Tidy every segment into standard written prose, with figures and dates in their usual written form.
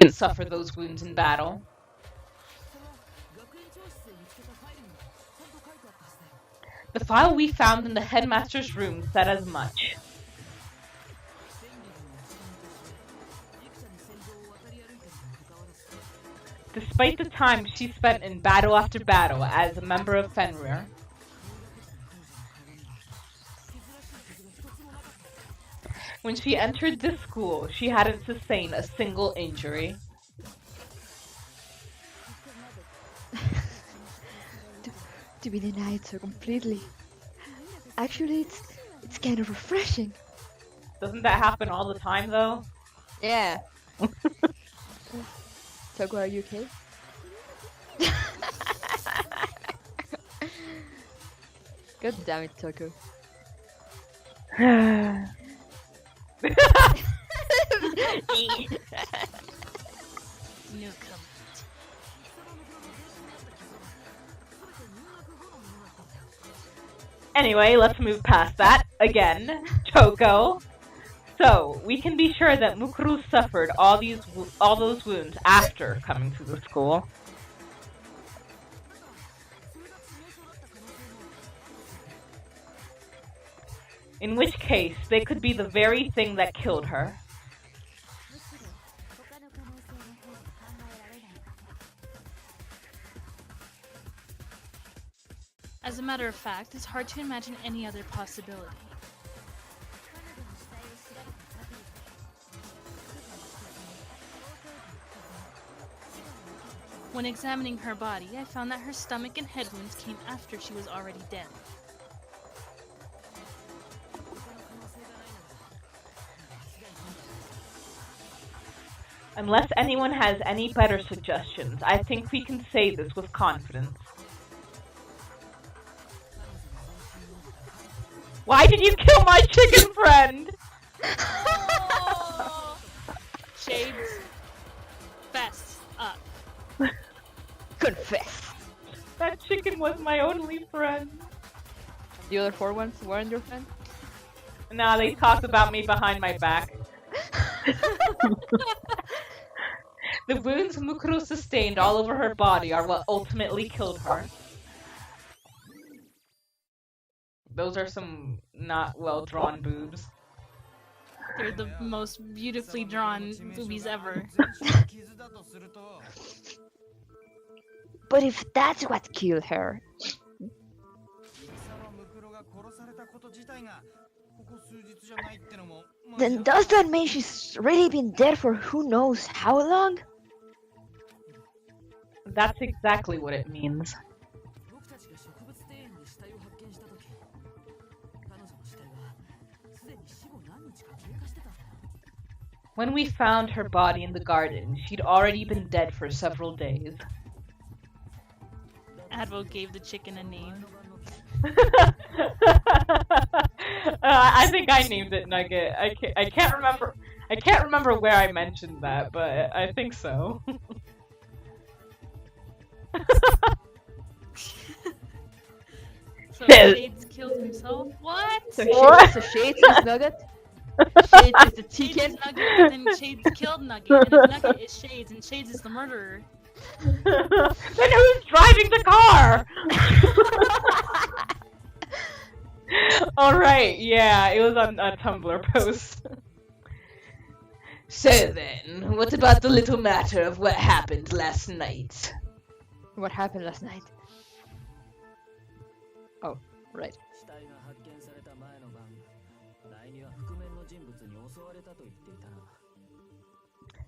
didn't suffer those wounds in battle. The file we found in the headmaster's room said as much. Despite the time she spent in battle after battle as a member of Fenrir, when she entered this school, she hadn't sustained a single injury. To be denied so completely. Actually, it's kind of refreshing. Doesn't that happen all the time, though? Yeah. Toko, are you okay? God damn it, Toko. Anyway, let's move past that. Again, Toko. So, we can be sure that Mukuru suffered all those wounds after coming to the school. In which case, they could be the very thing that killed her. As a matter of fact, it's hard to imagine any other possibility. When examining her body, I found that her stomach and head wounds came after she was already dead. Unless anyone has any better suggestions, I think we can say this with confidence. Why did you kill my chicken friend? Shades, fess up. Confess. That chicken was my only friend. The other 4 ones weren't your friend? Nah, they talked about me behind my back. The wounds Mukuro sustained all over her body are what ultimately killed her. Those are some not well-drawn boobs. They're the most beautifully drawn boobies ever. But if that's what killed her... Then does that mean she's really been dead for who knows how long? That's exactly what it means. When we found her body in the garden, she'd already been dead for several days. Advo gave the chicken a name. I think I named it Nugget. I can't remember. I can't remember where I mentioned that, but I think so. So Shades killed himself? What? So Shades is Nugget? Shades is the Shades chicken? is Nugget, and then Shades killed Nugget, and then Nugget is Shades, and Shades is the murderer. Then who's driving the car? Alright, yeah, it was on a Tumblr post. So then, what about the little matter of what happened last night? What happened last night? Oh, right.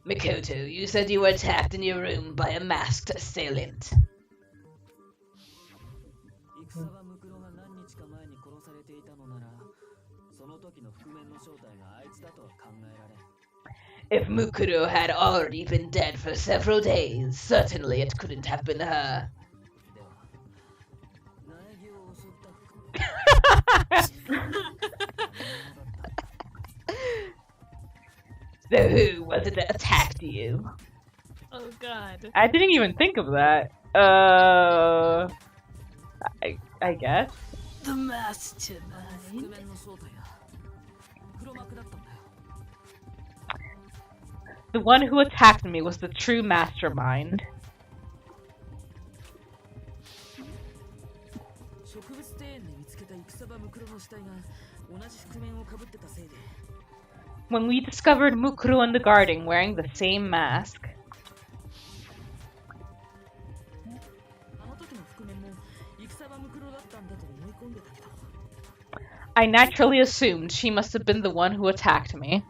Mikoto, you said you were attacked in your room by a masked assailant. If Mukuro had already been dead for several days, certainly it couldn't have been her. So who was it that attacked you? Oh god. I didn't even think of that. I guess. The mastermind. the one who attacked me was the true mastermind. When we discovered Mukuro in the garden wearing the same mask. I naturally assumed she must have been the one who attacked me.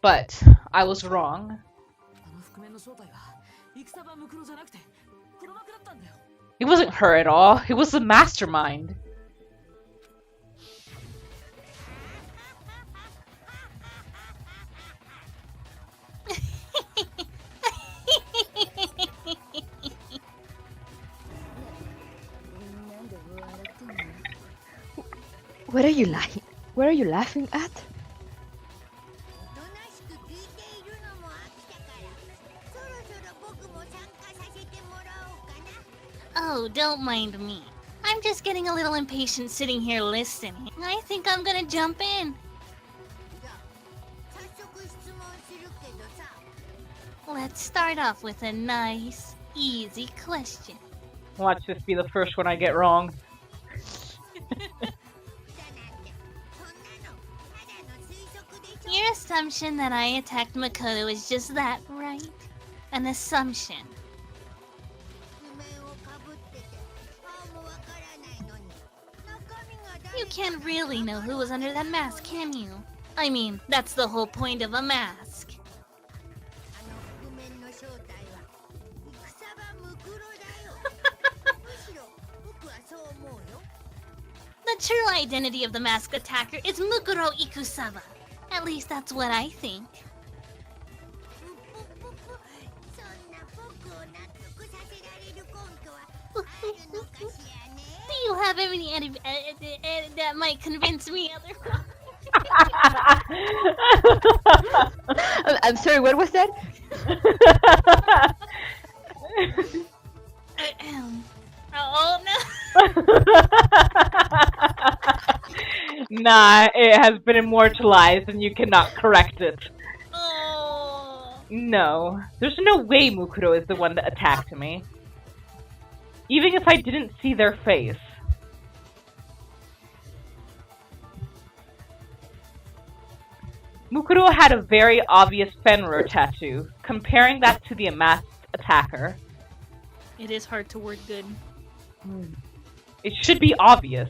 But I was wrong. It wasn't her at all. It was the mastermind. What are you laughing? What are you laughing at? Oh, don't mind me. I'm just getting a little impatient sitting here listening. I think I'm gonna jump in. Let's start off with a nice, easy question. Watch this be the first one I get wrong. Your assumption that I attacked Makoto is just that, right? An assumption. You can't really know who was under that mask, can you? I mean, that's the whole point of a mask. The true identity of the masked attacker is Mukuro Ikusaba. At least that's what I think. Do you have any that might convince me otherwise? I'm sorry, what was that? Oh no! Nah, it has been immortalized and you cannot correct it. Oh. No, there's no way Mukuro is the one that attacked me. Even if I didn't see their face. Mukuro had a very obvious Fenrir tattoo, comparing that to the masked attacker. It is hard to word good. It should be obvious.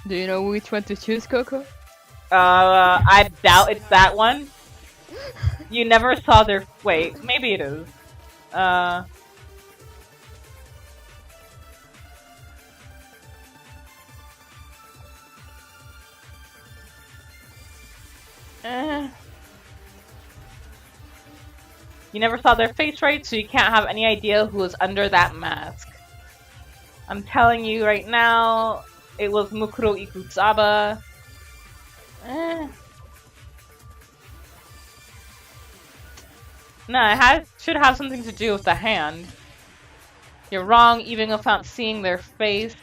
Do you know which one to choose, Coco? I doubt it's that one. You never saw their... Wait, maybe it is. You never saw their face, right? So you can't have any idea who was under that mask. I'm telling you right now, it was Mukuro Ikusaba. No, it should have something to do with the hand. You're wrong, even without seeing their face.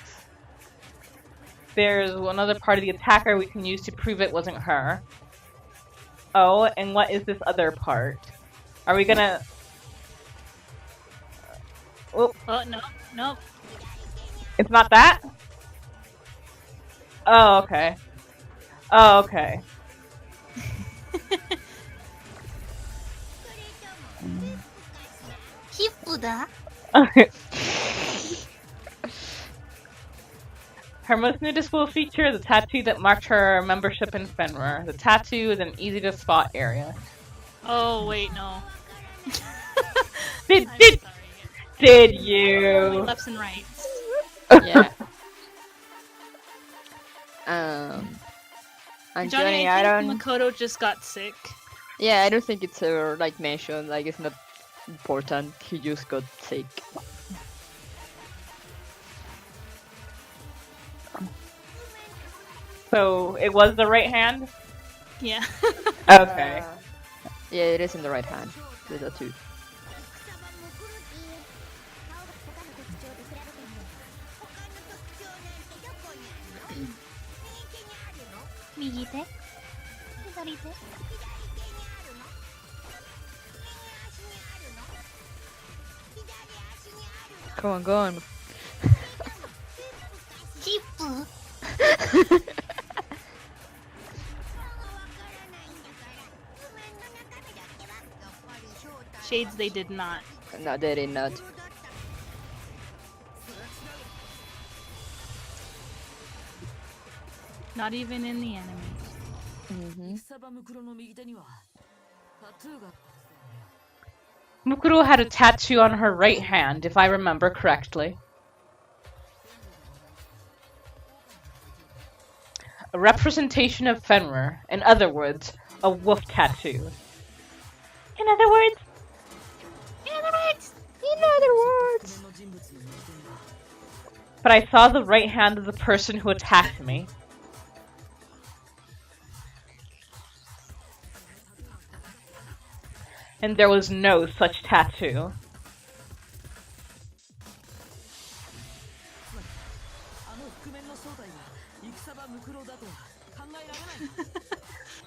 There's another part of the attacker we can use to prove it wasn't her. Oh, and what is this other part? Are we gonna... Oh, no, no. It's not that? Oh, okay. Oh, okay. Hippuda? Her most noticeable feature, the tattoo that marked her membership in Fenrir. The tattoo is an easy-to-spot area. Oh, wait, no. Did you? Lefts and rights. Yeah. And Johnny, Johnny, I I think don't... Makoto just got sick. Yeah, I don't think it's ever, like, mentioned. Like, it's not important. He just got sick. So, it was the right hand? Yeah. Okay. Yeah, it is in the right hand. The tattoo. 右手左手 Go on, go on. ヒップ Shades, they did not. No, they did not. Not even in the anime. Mukuro had a tattoo on her right hand, if I remember correctly. A representation of Fenrir. In other words, a wolf tattoo. In other words, but I saw the right hand of the person who attacked me. And there was no such tattoo.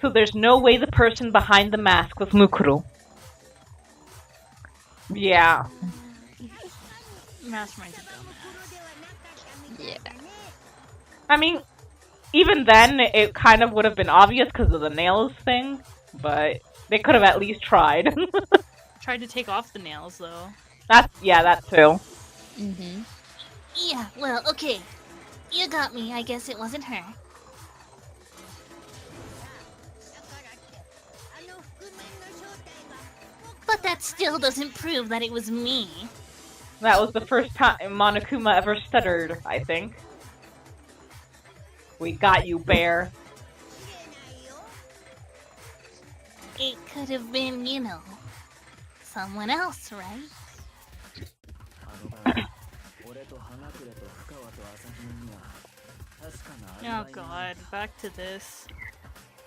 So there's no way the person behind the mask was Mukuro. Yeah. Mastermind's a dumbass. Yeah. I mean, even then, it kind of would have been obvious because of the nails thing, but they could have at least tried. Tried to take off the nails, though. That too. Yeah, well, okay. You got me. I guess it wasn't her. But that still doesn't prove that it was me. That was the first time Monokuma ever stuttered, I think. We got you, bear. It could have been, you know, someone else, right? Oh god, back to this.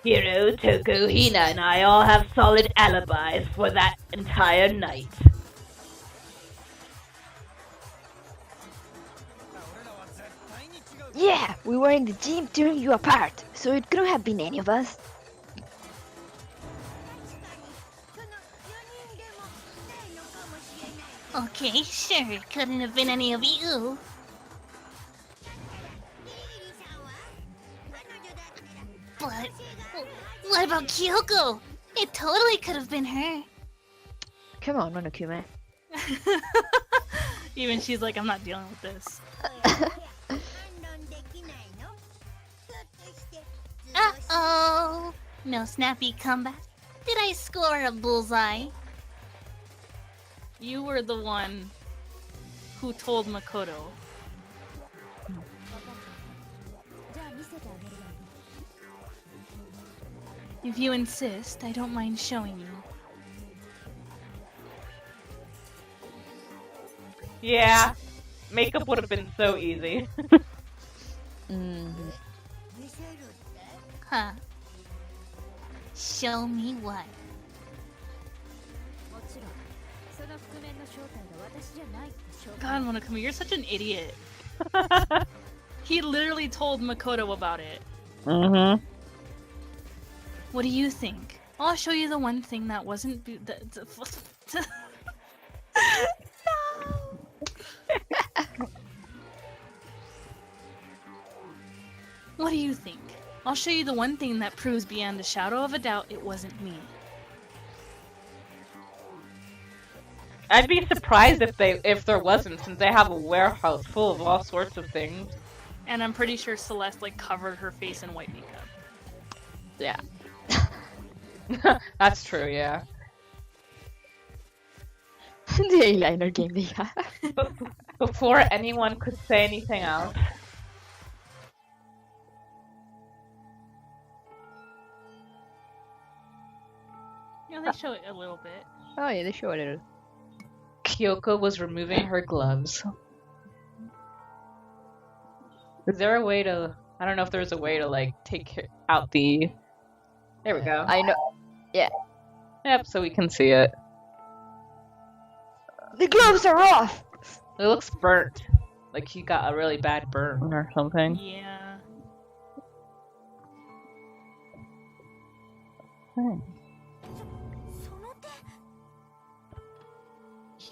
Hiro, Toko, Hina, and I all have solid alibis for that entire night. Yeah, we were in the gym tearing you apart, so it couldn't have been any of us. Okay, sure, it couldn't have been any of you. But what about Kyoko? It totally could have been her. Come on, Monokuma. Even she's like, I'm not dealing with this. Uh-oh! No snappy comeback. Did I score a bullseye? You were the one who told Makoto. If you insist, I don't mind showing you. Yeah, makeup would have been so easy. Huh. Show me what. God, Monokuma, you're such an idiot. He literally told Makoto about it. What do you think? I'll show you the one thing that wasn't. No. What do you think? I'll show you the one thing that proves beyond a shadow of a doubt it wasn't me. I'd be surprised if there wasn't, since they have a warehouse full of all sorts of things. And I'm pretty sure Celeste like covered her face in white makeup. Yeah. That's true, yeah. The eyeliner game they have. Before anyone could say anything else. Yeah, they show it a little bit. Oh yeah, they show a little. Kyoko was removing her gloves. Is there a way to... I don't know if there's a way to, like, take out the... There we go. I know. Yeah. Yep, so we can see it. The gloves are off! It looks burnt. Like he got a really bad burn or something. Yeah.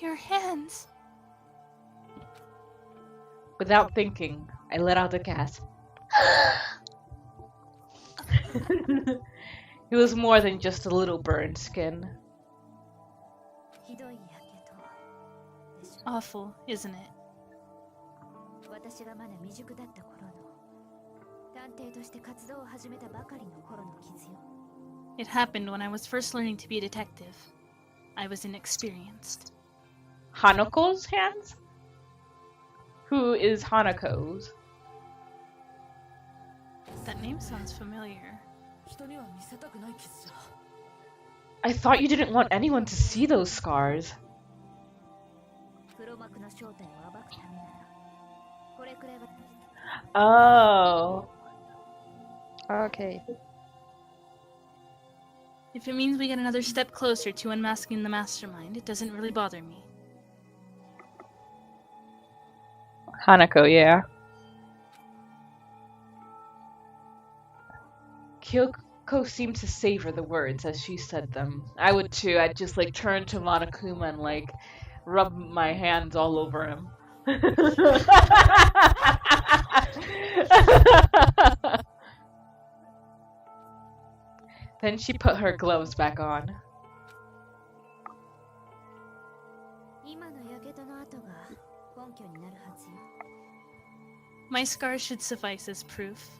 Your hands. Without thinking, I let out a gasp. It was more than just a little burned skin. Awful, isn't it? It happened when I was first learning to be a detective. I was inexperienced. Hanako's hands? Who is Hanako's? That name sounds familiar. I thought you didn't want anyone to see those scars. Oh. Okay. If it means we get another step closer to unmasking the mastermind, it doesn't really bother me. Hanako, yeah. Kyoko seemed to savor the words as she said them. I would too. I'd just like turn to Monokuma and like rub my hands all over him. Then she put her gloves back on. My scars should suffice as proof.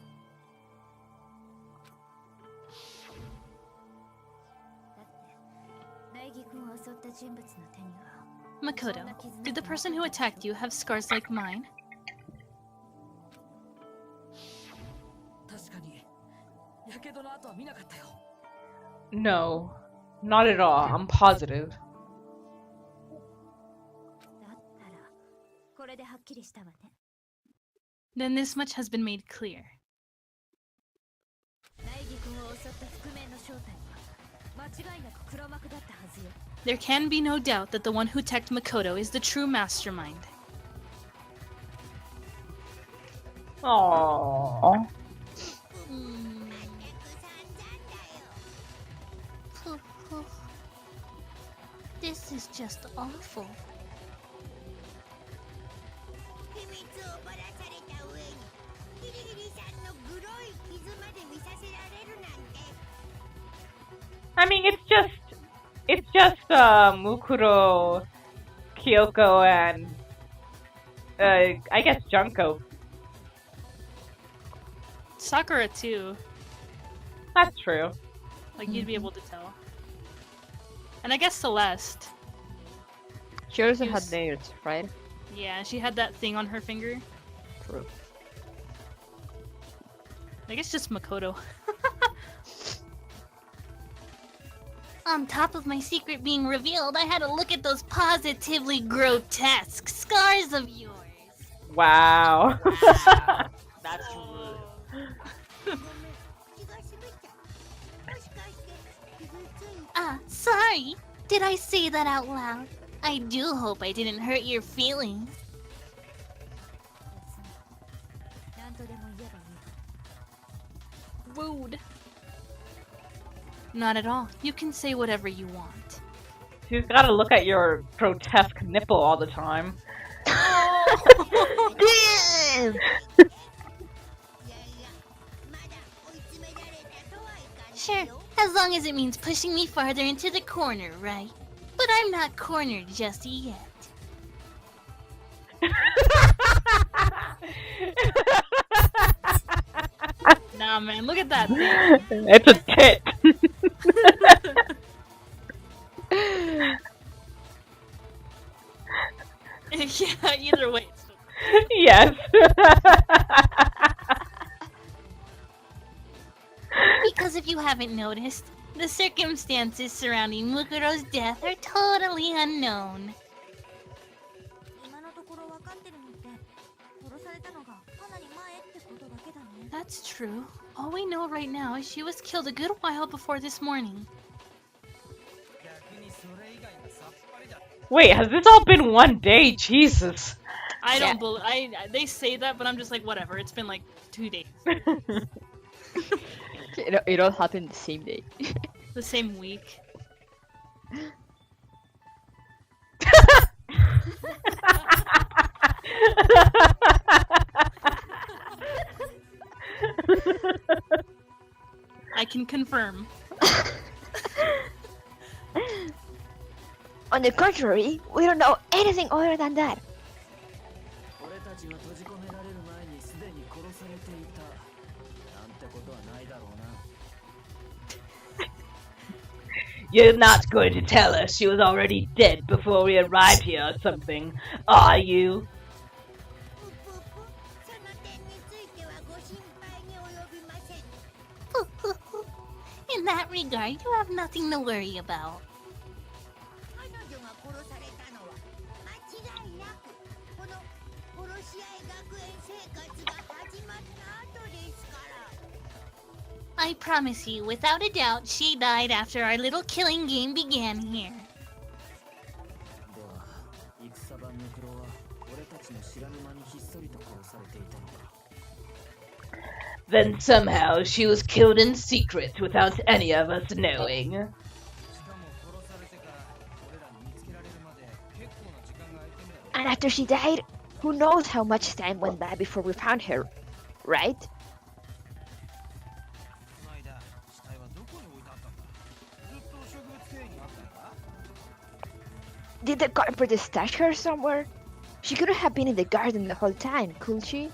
Makoto, did the person who attacked you have scars like mine? No, not at all. I'm positive. Then this much has been made clear. There can be no doubt that the one who attacked Makoto is the true mastermind. Aww. This is just awful. I mean, it's just Mukuro, Kyoko, and I guess Junko. Sakura too. That's true. Like you'd be able to tell. And I guess Celeste. She also Yes. had nails, right? Yeah, she had that thing on her finger. True. I guess just Makoto. On top of my secret being revealed, I had to look at those positively grotesque scars of yours. Wow. That's rude. Sorry. Did I say that out loud? I do hope I didn't hurt your feelings. Rude. Not at all. You can say whatever you want. She's gotta look at your grotesque nipple all the time. Damn! Sure, as long as it means pushing me farther into the corner, right? But I'm not cornered just yet. Nah, man, look at that thing. It's a tit. Yeah, either way. It's still... Yes. Because if you haven't noticed, the circumstances surrounding Mukuro's death are totally unknown. That's true. All we know right now is she was killed a good while before this morning. Wait, has this all been one day? Jesus. I don't believe. They say that, but I'm just like, whatever. It's been like 2 days. It all happened the same day. The same week. I can confirm. On the contrary, we don't know anything other than that. You're not going to tell us she was already dead before we arrived here or something, are you? In that regard, you have nothing to worry about. I promise you, without a doubt, she died after our little killing game began here. Then somehow she was killed in secret without any of us knowing. And after she died, who knows how much time went by before we found her, right? Did the carpenter stash her somewhere? She couldn't have been in the garden the whole time, could she?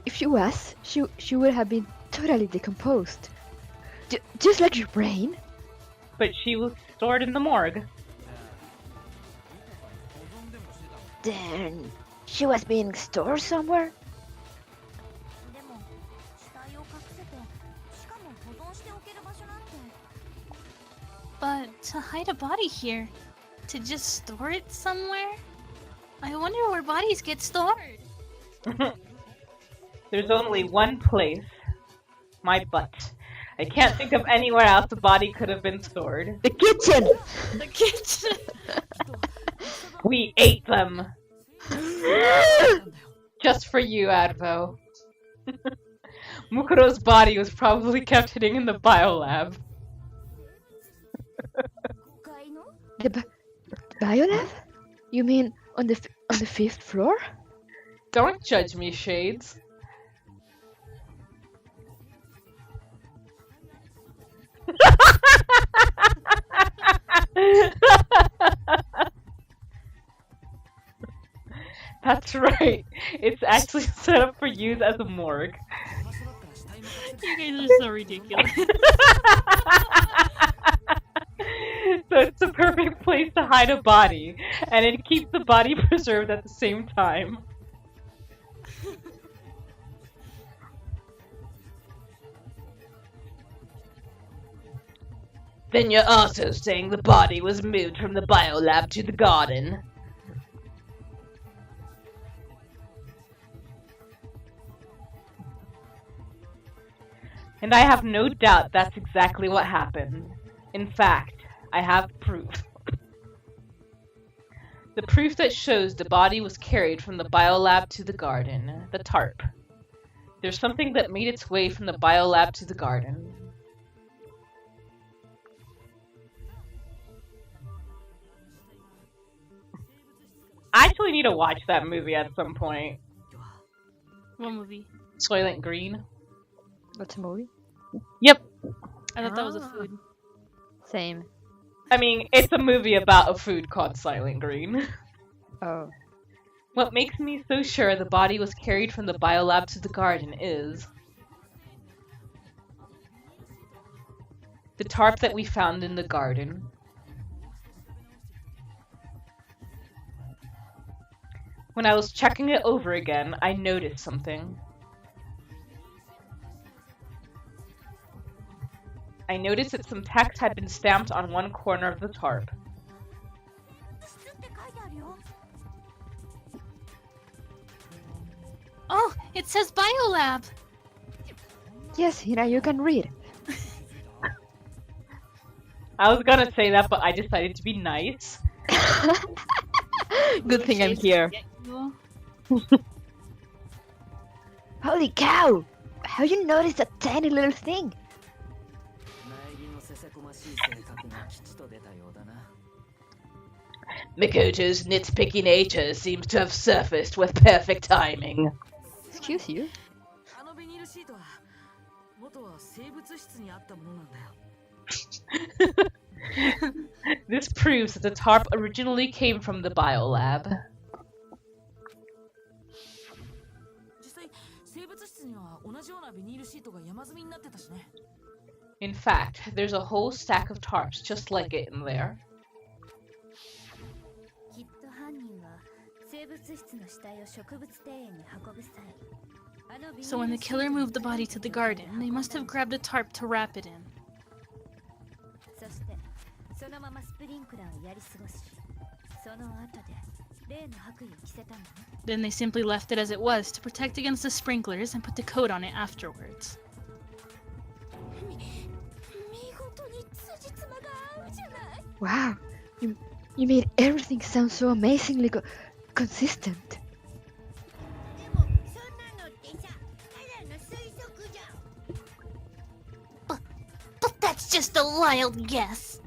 If she was, she would have been totally decomposed. Just like your brain. But she was stored in the morgue. Then she was being stored somewhere? But to hide a body here, to just store it somewhere? I wonder where bodies get stored. There's only one place. My butt. I can't think of anywhere else the body could have been stored. The kitchen! The kitchen! We ate them! Just for you, Advo. Mukuro's body was probably kept hidden in the biolab. The biolab? You mean on the 5th floor? Don't judge me, Shades. That's right. It's actually set up for use as a morgue. You guys are so ridiculous. So it's the perfect place to hide a body, and it keeps the body preserved at the same time. Then you're also saying the body was moved from the biolab to the garden. And I have no doubt that's exactly what happened. In fact, I have proof. The proof that shows the body was carried from the biolab to the garden. The tarp. There's something that made its way from the biolab to the garden. I actually need to watch that movie at some point. What movie? Soylent Green. What's a movie? Yep. I thought that was a food. Same. I mean, it's a movie about a food called Silent Green. Oh. What makes me so sure the body was carried from the biolab to the garden is the tarp that we found in the garden. When I was checking it over again, I noticed something. I noticed that some text had been stamped on one corner of the tarp. Oh, it says biolab! Yes, Hina, you can read. I was gonna say that, but I decided to be nice. Good thing I'm Chase here. get you. Holy cow! How you notice that tiny little thing? Mikoto's nitpicky nature seems to have surfaced with perfect timing. Excuse you? This proves that the tarp originally came from the biolab. In fact, there's a whole stack of tarps just like it in there. So when the killer moved the body to the garden, they must have grabbed a tarp to wrap it in. Then they simply left it as it was to protect against the sprinklers and put the coat on it afterwards. Wow, you made everything sound so amazingly consistent. But that's just a wild guess.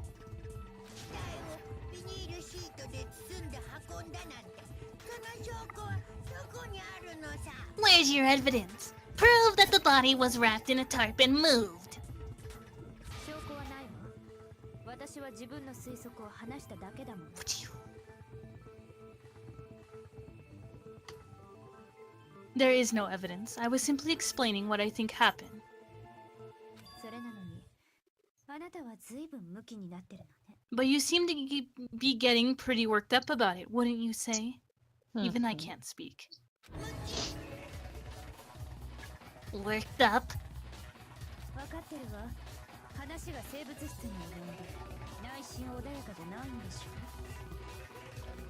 Where's your evidence? Prove that the body was wrapped in a tarp and moved. There is no evidence. I was simply explaining what I think happened. But you seem to be getting pretty worked up about it, wouldn't you say? Even I can't speak. Worked up?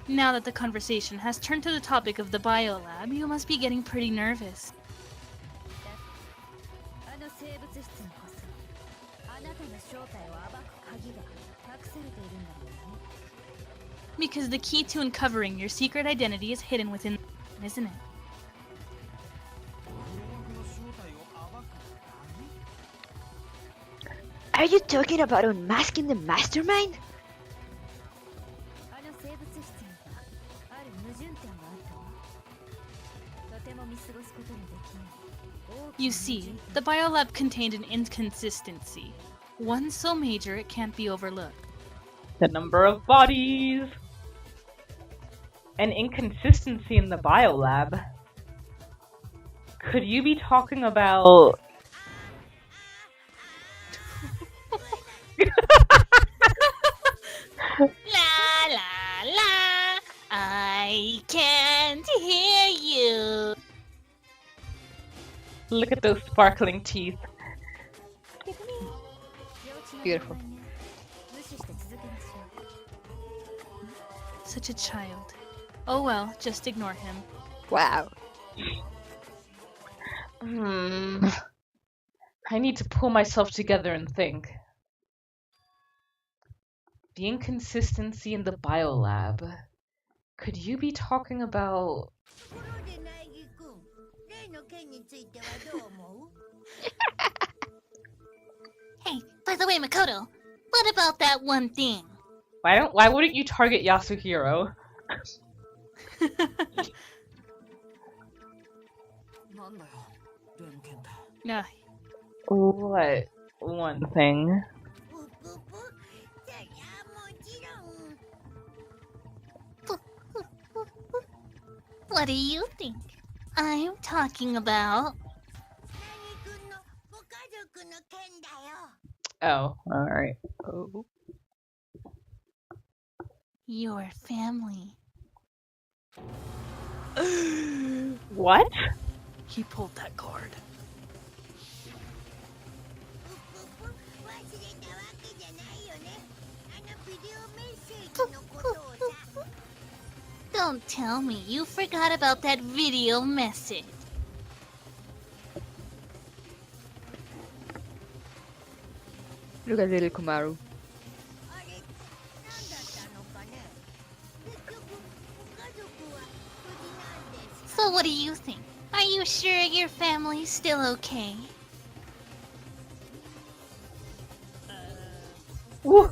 Now that the conversation has turned to the topic of the biolab, you must be getting pretty nervous. Because the key to uncovering your secret identity is hidden within, isn't it? Are you talking about unmasking the mastermind? You see, the biolab contained an inconsistency. One so major it can't be overlooked. The number of bodies. An inconsistency in the biolab. Could you be talking about... La la la, I can't hear you. Look at those sparkling teeth. Beautiful. Such a child. Oh well, just ignore him. Wow. I need to pull myself together and think. The inconsistency in the biolab. Could you be talking about... Hey, by the way, Makoto, what about that one thing? Why wouldn't you target Yasuhiro? Nah, What one thing? what do you think? I'm talking about... Oh, alright. Oh. your family. What? He pulled that card. Don't tell me you forgot about that video message. Look at little Kumaru. your family's still okay. Wh-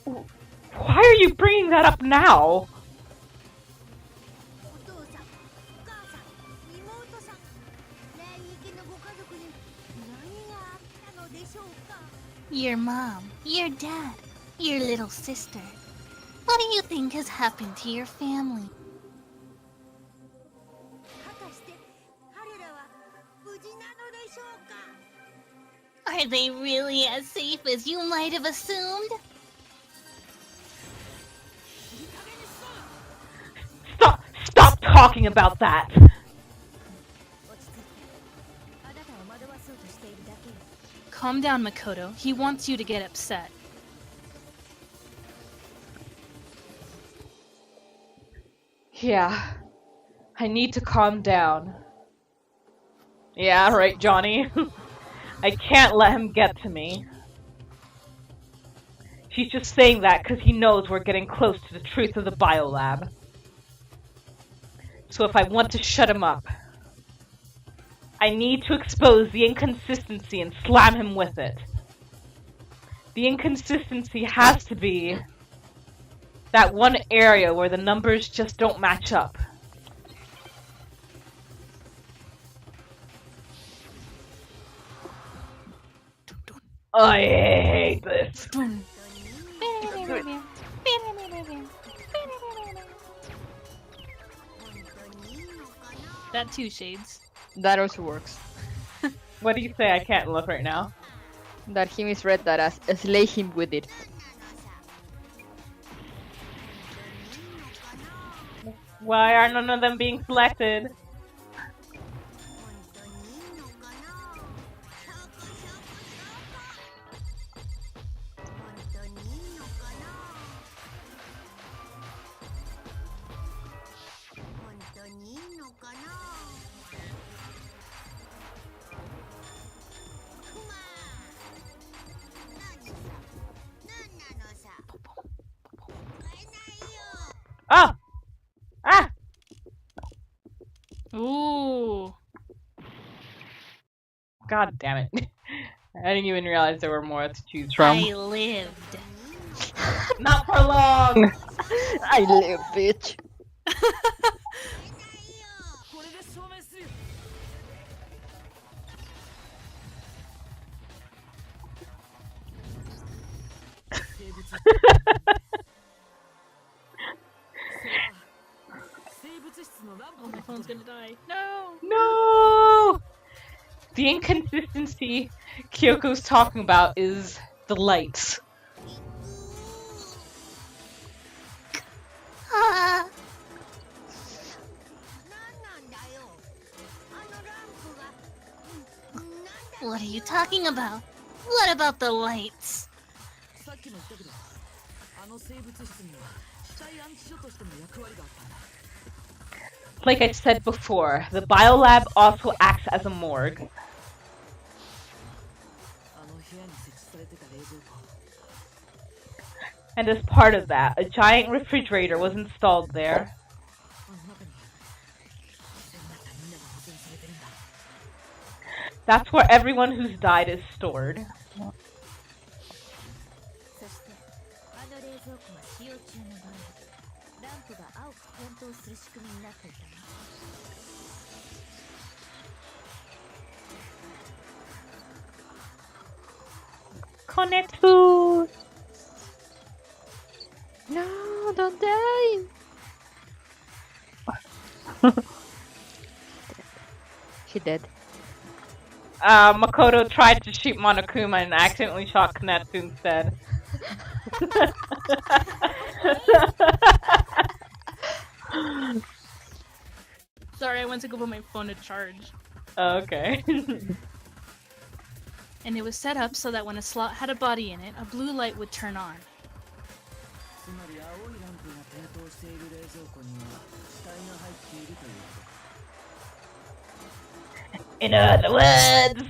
Why are you bringing that up now? Your mom, your dad, your little sister. What do you think has happened to your family? Are they really as safe as you might have assumed? Stop talking about that! Calm down, Makoto. He wants you to get upset. Yeah. I need to calm down. Yeah, right, Johnny. I can't let him get to me. She's just saying that because he knows we're getting close to the truth of the biolab. So if I want to shut him up, I need to expose the inconsistency and slam him with it. The inconsistency has to be that one area where the numbers just don't match up. I hate this. That too, Shades. That also works. What do you say? I can't look right now. That he misread that as slay him with it. Why are none of them being selected? Oh! Ah! Ooh. God damn it. I didn't even realize there were more to choose from. I lived. Not for long! I live, bitch. Oh, my phone's gonna die. No! No! The inconsistency Kyoko's talking about is the lights. Ah. What are you talking about? What about the lights? Like I said before, the biolab also acts as a morgue. And as part of that, a giant refrigerator was installed there. That's where everyone who's died is stored. Konetsu! No, don't die. She dead. Makoto tried to shoot Monokuma and accidentally shot Konetsu instead. Sorry, I went to go put my phone to charge. Okay. And it was set up so that when a slot had a body in it, a blue light would turn on. In other words,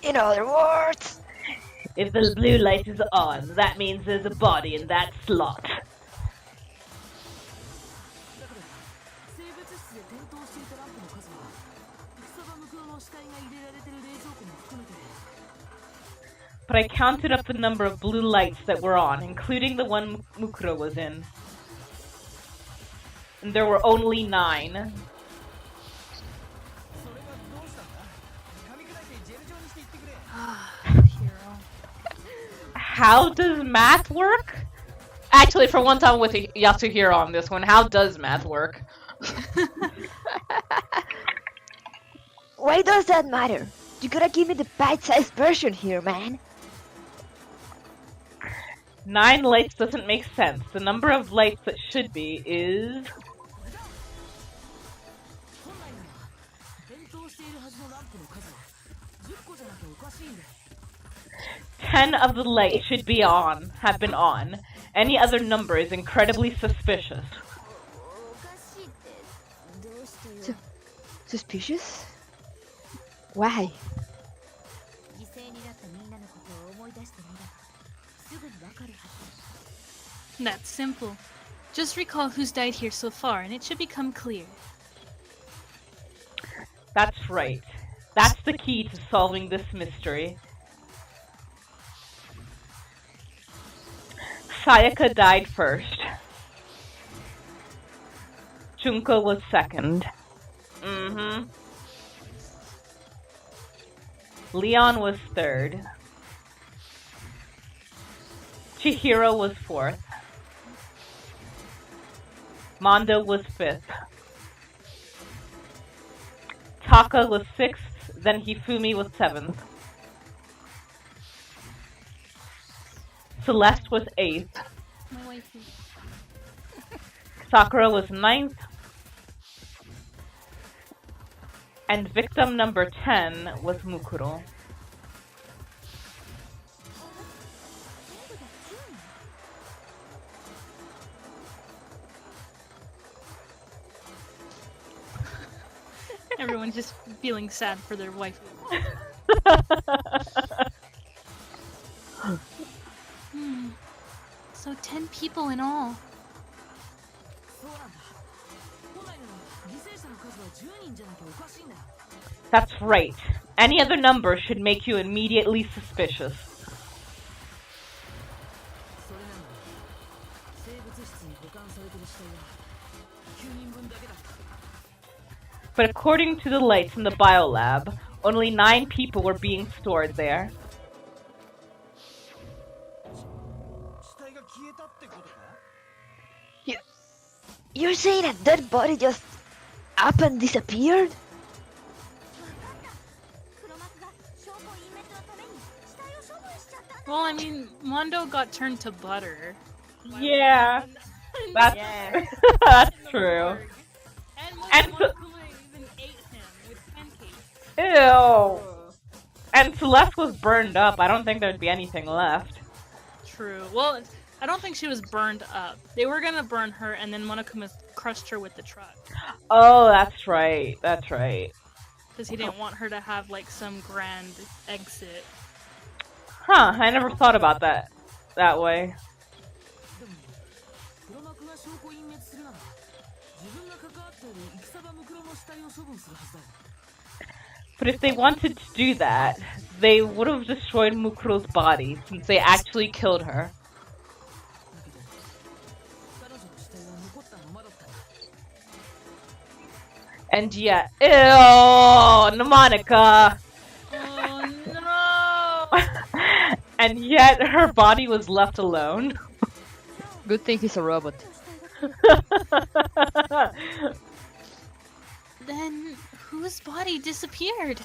In other words, if the blue light is on, that means there's a body in that slot. But I counted up the number of blue lights that were on, including the one Mukuro was in. And there were only 9. How does math work? Actually, for once I'm with Yasuhiro on this one. How does math work? Why does that matter? You gotta give me the bite-sized version here, man. 9 lights doesn't make sense. The number of lights that should be is... 10 of the lights should be on, have been on. Any other number is incredibly suspicious. Suspicious? Why? That's simple. Just recall who's died here so far, and it should become clear. That's right. That's the key to solving this mystery. Sayaka died first. Junko was second. Leon was third. Chihiro was fourth. Mondo was fifth. Taka was sixth, then Hifumi was seventh. Celeste was eighth. My wifey. Sakura was ninth. And victim number 10 was Mukuro. Everyone's just feeling sad for their wife. So 10 people in all. That's right. Any other number should make you immediately suspicious. But according to the lights in the biolab, only 9 people were being stored there. You're saying that dead body just up and disappeared? Well, I mean, Mondo got turned to butter. Yeah, that's, Yeah. that's true. And so- Monokuma even ate him with pancakes. Ew. And Celeste was burned up. I don't think there'd be anything left. True. Well, I don't think she was burned up. They were gonna burn her, and then Monokuma crushed her with the truck. Oh, that's right. That's right. Because he didn't want her to have, like, some grand exit. Huh, I never thought about that way. But if they wanted to do that, they would have destroyed Mukuro's body, since they actually killed her. And yet, ew, Monica! Oh no! And yet, her body was left alone. Good thing he's a robot. Then whose body disappeared?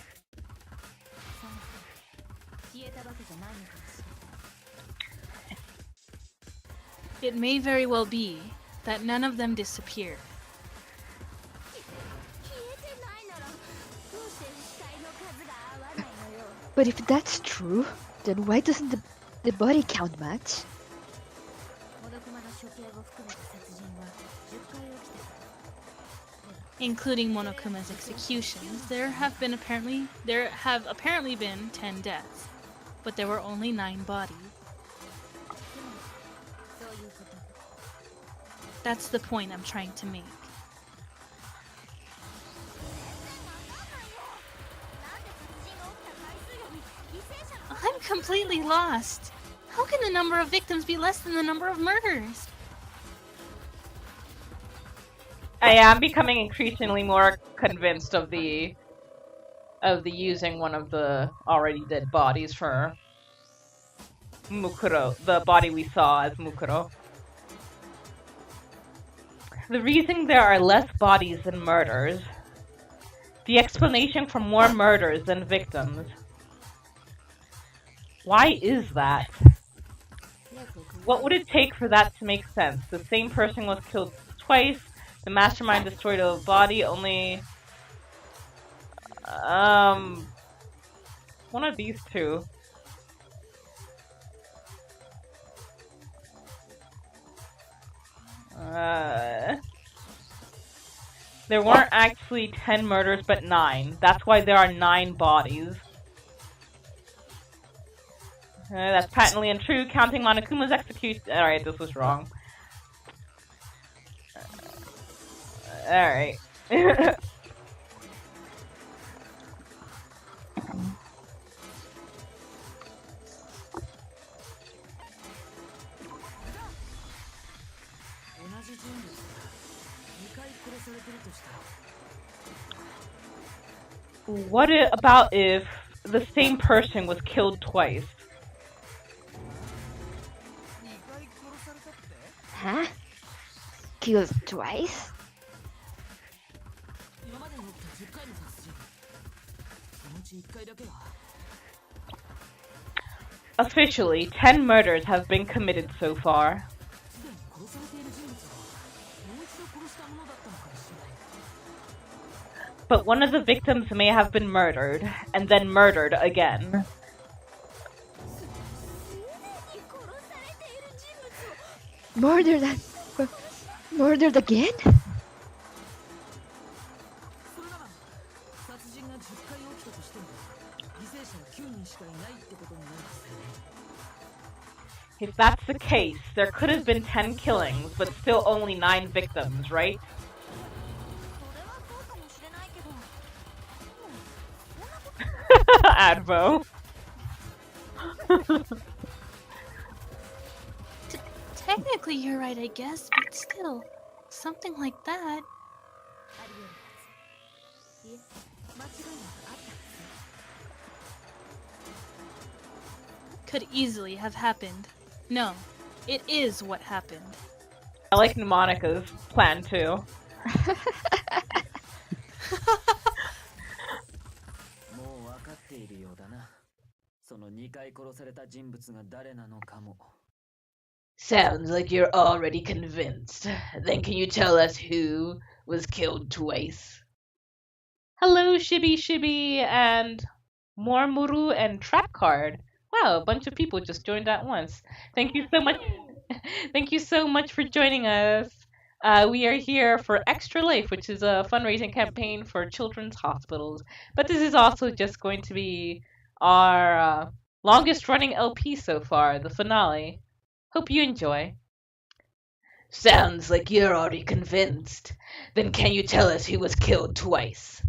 It may very well be that none of them disappeared. But if that's true, then why doesn't the body count match? Including Monokuma's executions, there have apparently been 10 deaths, but there were only 9 bodies. That's the point I'm trying to make. completely lost. How can the number of victims be less than the number of murders? I am becoming increasingly more convinced of the using one of the already dead bodies for Mukuro, the body we saw as Mukuro. The reason there are less bodies than murders. The explanation for more murders than victims. Why is that? What would it take for that to make sense? The same person was killed twice. The mastermind destroyed a body. Only one of these two. There weren't actually 10 murders, but 9. That's why there are 9 bodies. That's patently untrue. Counting Monokuma's execution. Alright, this was wrong. Alright. What about if the same person was killed twice? Huh? Killed twice? Officially, 10 murders have been committed so far. But one of the victims may have been murdered, and then murdered again. Murdered and... murdered again? If that's the case, there could have been 10 killings, but still only 9 victims, right? Advo. Technically, you're right, I guess, but still, something like that. Could easily have happened. No, it is what happened. I like Monica's plan too. Sounds like you're already convinced. Then can you tell us who was killed twice? Hello, Shibby Shibby and Mormuru and Trap Card. Wow, a bunch of people just joined at once. Thank you so much. Thank you so much for joining us. We are here for ExtraLife, which is a fundraising campaign for children's hospitals. But this is also just going to be our longest running LP so far, the finale. Hope you enjoy. Sounds like you're already convinced. Then can you tell us who was killed twice?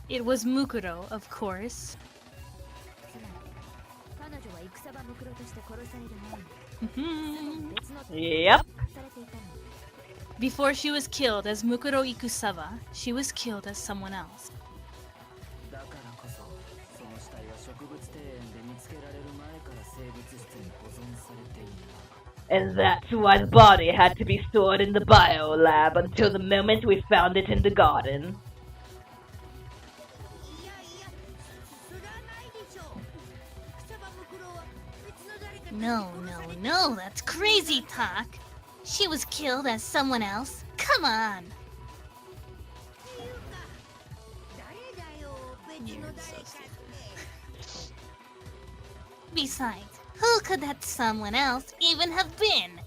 It was Mukuro, of course. Yep. Before she was killed as Mukuro Ikusawa, she was killed as someone else. And that's why the body had to be stored in the bio lab until the moment we found it in the garden. No, that's crazy talk. She was killed as someone else. Come on. Besides, who could that someone else even have been?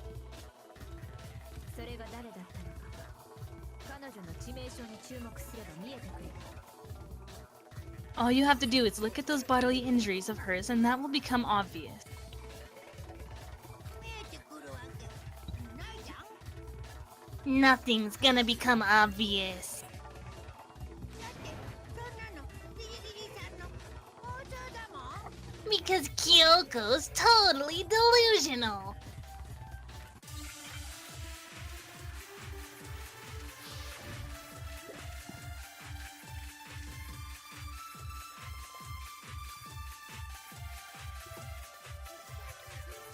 All you have to do is look at those bodily injuries of hers and that will become obvious. Nothing's gonna become obvious. Kyoko's totally delusional.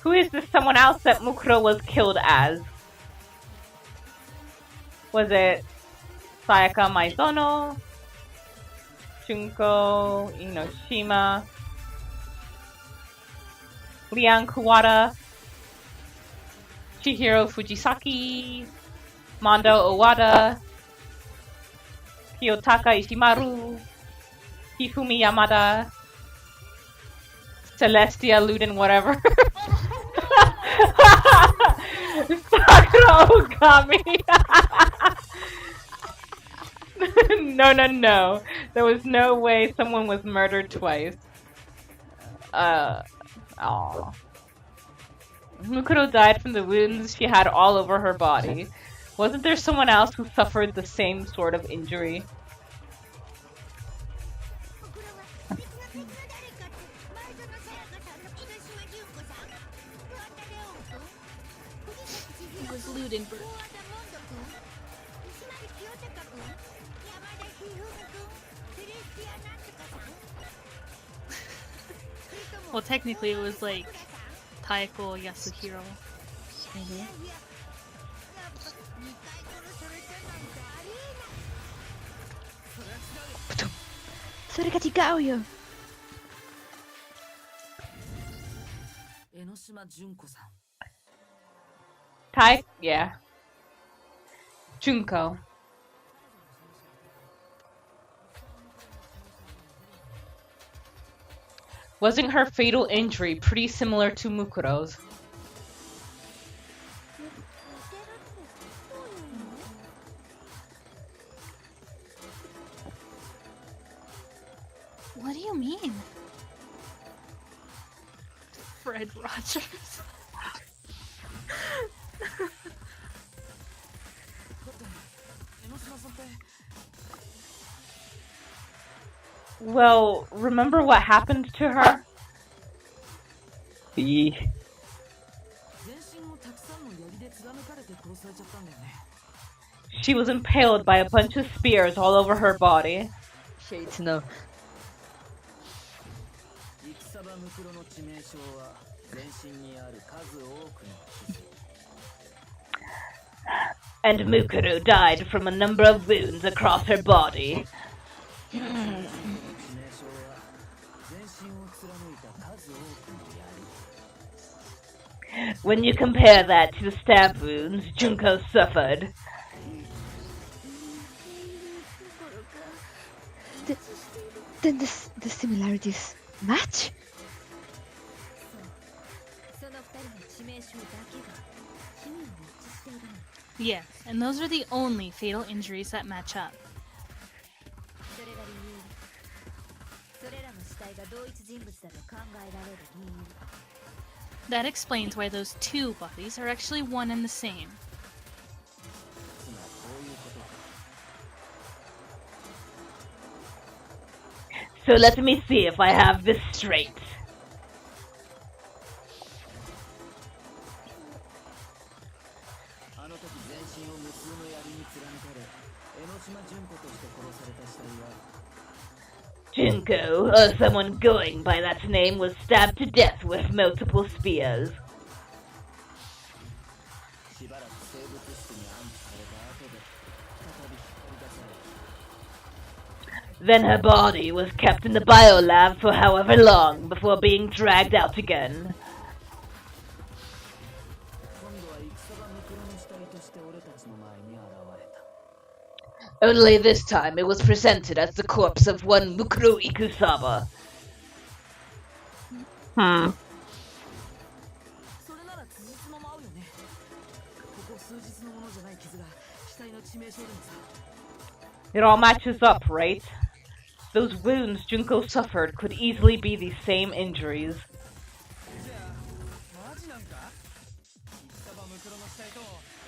Who is this someone else that Mukuro was killed as? Was it Sayaka Maizono? Junko Inoshima? Liang Kuwata? Chihiro Fujisaki? Mondo Owada? Kiyotaka Ishimaru? Hifumi Yamada? Celestia Luden whatever. Sakura Ogami. No. There was no way someone was murdered twice. Mukuro died from the wounds she had all over her body. Wasn't there someone else who suffered the same sort of injury? It was Ludenberg. Well, technically it was like Taeko Yasuhiro. Mm-hmm. それが違うよ。江ノ島純子さん。Yeah. Junko. Wasn't her fatal injury pretty similar to Mukuro's? What do you mean? Fred Rogers. Well, remember what happened to her? She was impaled by a bunch of spears all over her body. Shades no. And Mukuro died from a number of wounds across her body. When you compare that to the stab wounds Junko suffered. Then the similarities match? Yeah, and those are the only fatal injuries that match up. That explains why those two bodies are actually one and the same. So let me see if I have this straight. Junko, or someone going by that name, was stabbed to death with multiple spears. Then her body was kept in the biolab for however long before being dragged out again. Only this time it was presented as the corpse of one Mukuro Ikusaba. It all matches up, right? Those wounds Junko suffered could easily be the same injuries.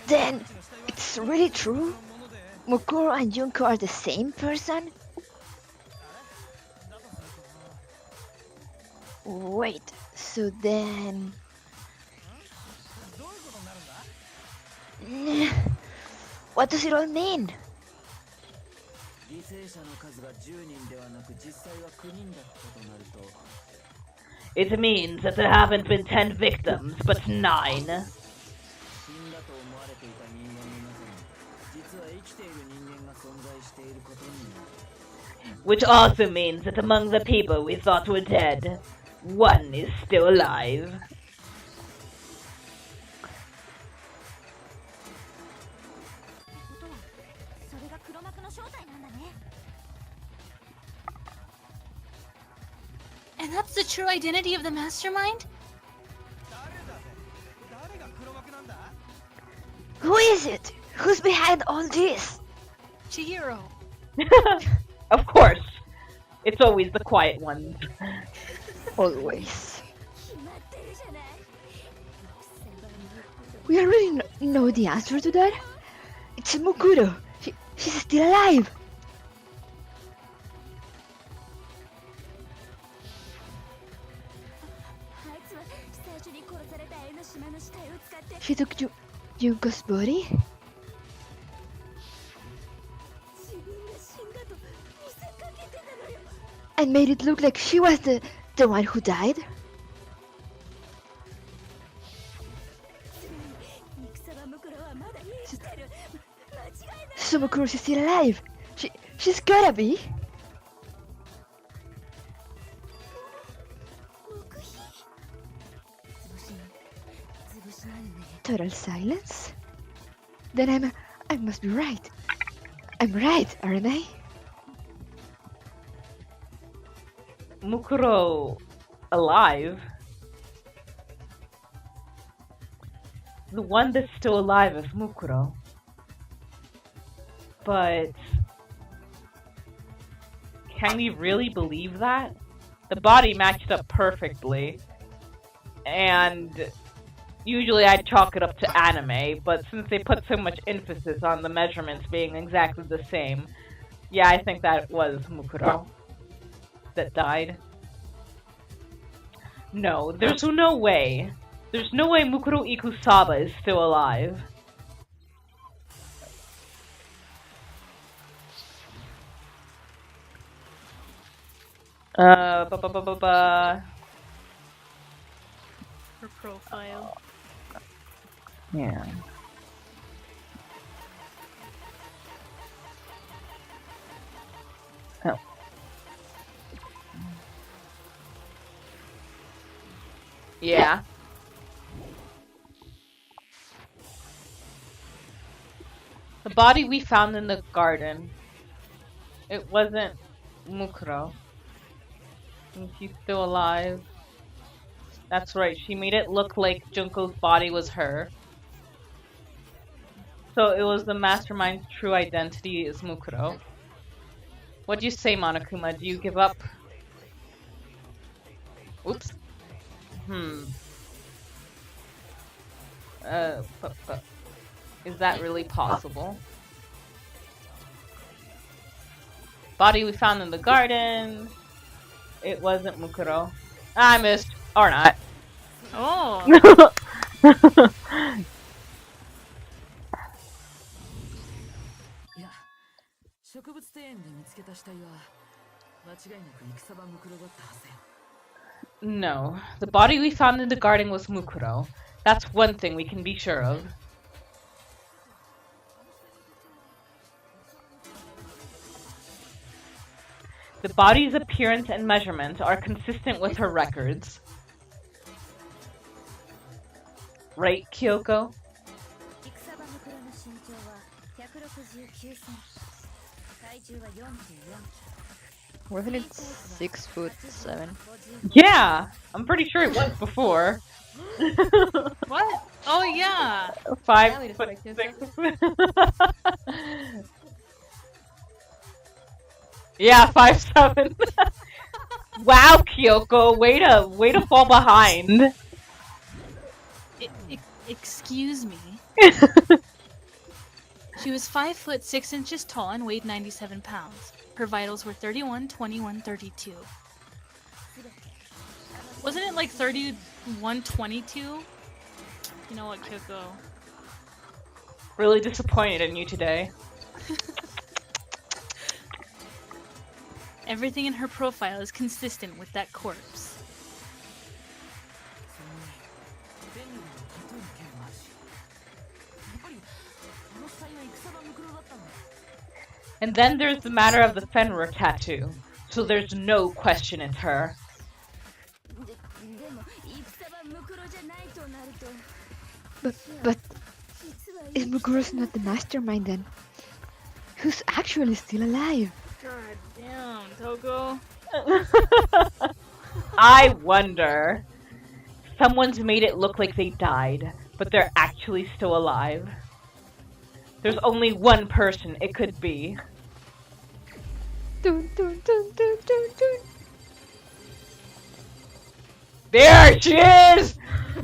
Then it's really true? Mukuro and Junko are the same person? Wait, So then... What does it all mean? It means that there haven't been 10 victims, but 9. Which also means that among the people we thought were dead, 1 is still alive. And that's the true identity of the mastermind? Who is it? Who's behind all this? Chihiro. Of course. It's always the quiet ones. Always. We already know the answer to that. It's Mukuro. She's still alive. She took Junko's body and made it look like she was the one who died. So Mukuro is still alive. She's gotta be. Total silence? Then I must be right. I'm right, aren't I? Mukuro alive? The one that's still alive is Mukuro. But can we really believe that? The body matched up perfectly. And usually I'd chalk it up to anime, but since they put so much emphasis on the measurements being exactly the same, yeah, I think that was Mukuro that died. No, there's no way. There's no way Mukuro Ikusaba is still alive. Her profile. Yeah. Oh. Yeah. The body we found in the garden. It wasn't Mukuro. And she's still alive. That's right, she made it look like Junko's body was her. So it was the mastermind's true identity is Mukuro. What do you say, Monokuma? Do you give up? Oops. Is that really possible? Body we found in the garden. It wasn't Mukuro. I missed. Or not. Oh! 植物庭園で見つけた死体は間違いなく戦場ムクロだったはずだよ。 No, the body we found in the garden was Mukuro. That's one thing we can be sure of. The body's appearance and measurement are consistent with her records. Right, Kyoko? 戦場ムクロの身長は169センチ。体重は44キロ。 Wasn't it 6'7"? Yeah! I'm pretty sure it was before. What? Oh yeah! 5'6". Yeah, 5'7". Wow, Kyoko, way to fall behind. Excuse me. She was 5'6" tall and weighed 97 pounds. Her vitals were 31, 21, 32. Wasn't it like 31-22? You know what, Kyoko? Really disappointed in you today. Everything in her profile is consistent with that corpse. そのね、天にも例える件もあるし、やっぱりあの死体は戦場ムクロだったんだ。 And then there's the matter of the Fenrir tattoo. So there's no question it's her. でも戦場ムクロじゃないとなると But 実は if Muguru's not the mastermind then, who's actually still alive? God damn, Toko. I wonder. Someone's made it look like they died, but they're actually still alive. There's only one person it could be. Dun, dun, dun, dun, dun, dun. There she is! Dun,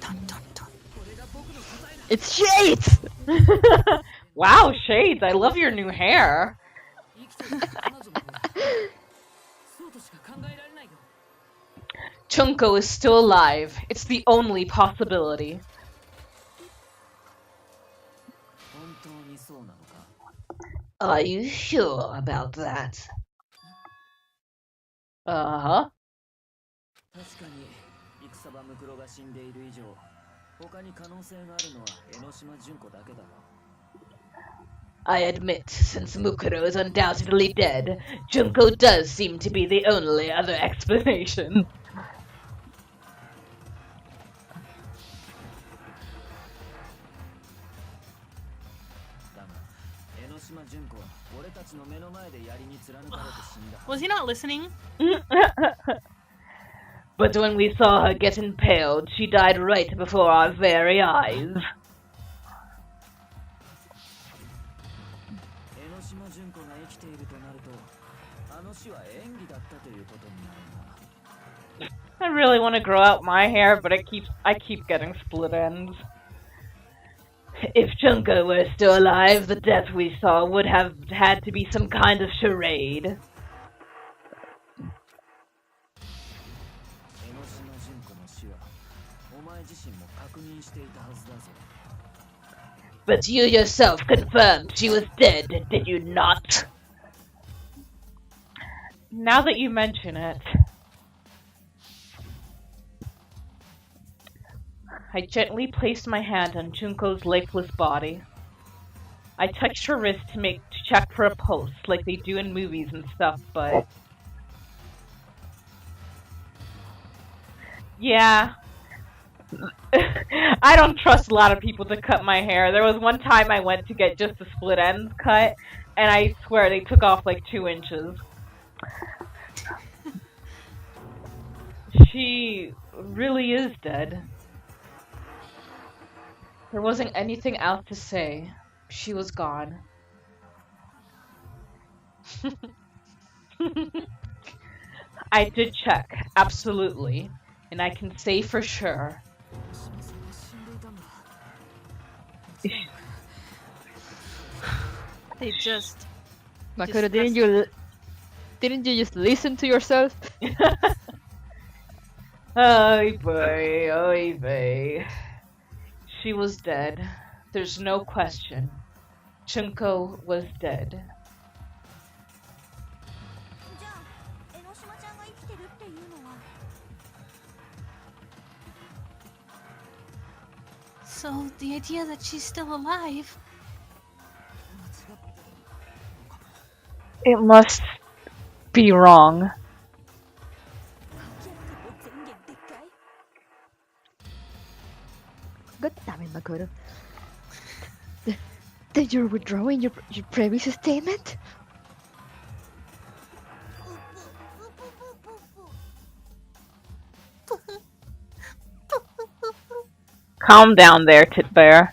dun, dun. It's Shades! Wow, Shades, I love your new hair. 生きている彼女の方がそうとしか考えられないよ。 Chunko is still alive. It's the only possibility. 本当にそうなのか。 Are you sure about that? Uh-huh. 確かに戦場ムクロが死んでいる以上、他に可能性があるのは江ノ島純子だけだろう。 I admit, since Mukuro is undoubtedly dead, Junko does seem to be the only other explanation. だが江ノ島純子は俺たちの目の前で槍に貫かれて死んだ。 Was he not listening? But when we saw her get impaled, she died right before our very eyes. 江ノ島純子が生きているとなると、あの死は演技だったということになるな。 I really want to grow out my hair, but I keep getting split ends. If Junko were still alive, the death we saw would have had to be some kind of charade. 江ノ島純子の死はお前自身も確認していたはずだぞ。 But you yourself confirmed she was dead, did you not? Now that you mention it, I gently placed my hand on Junko's lifeless body. I touched her wrist to check for a pulse, like they do in movies and stuff, but... Yeah. I don't trust a lot of people to cut my hair. There was one time I went to get just the split ends cut, and I swear they took off like 2 inches. She really is dead. There wasn't anything else to say. She was gone. I did check, absolutely. And I can say for sure. They just... Makoto, didn't you just listen to yourself? Oy vey, oy vey. She was dead. There's no question. Chunko was dead. じゃあ江ノ島ちゃんが生きてるっていうのは So, the idea that she's still alive... It must be wrong. 結構前言でかい God damn it, Makoto. Then you're withdrawing your previous statement? Calm down there, Tit Bear.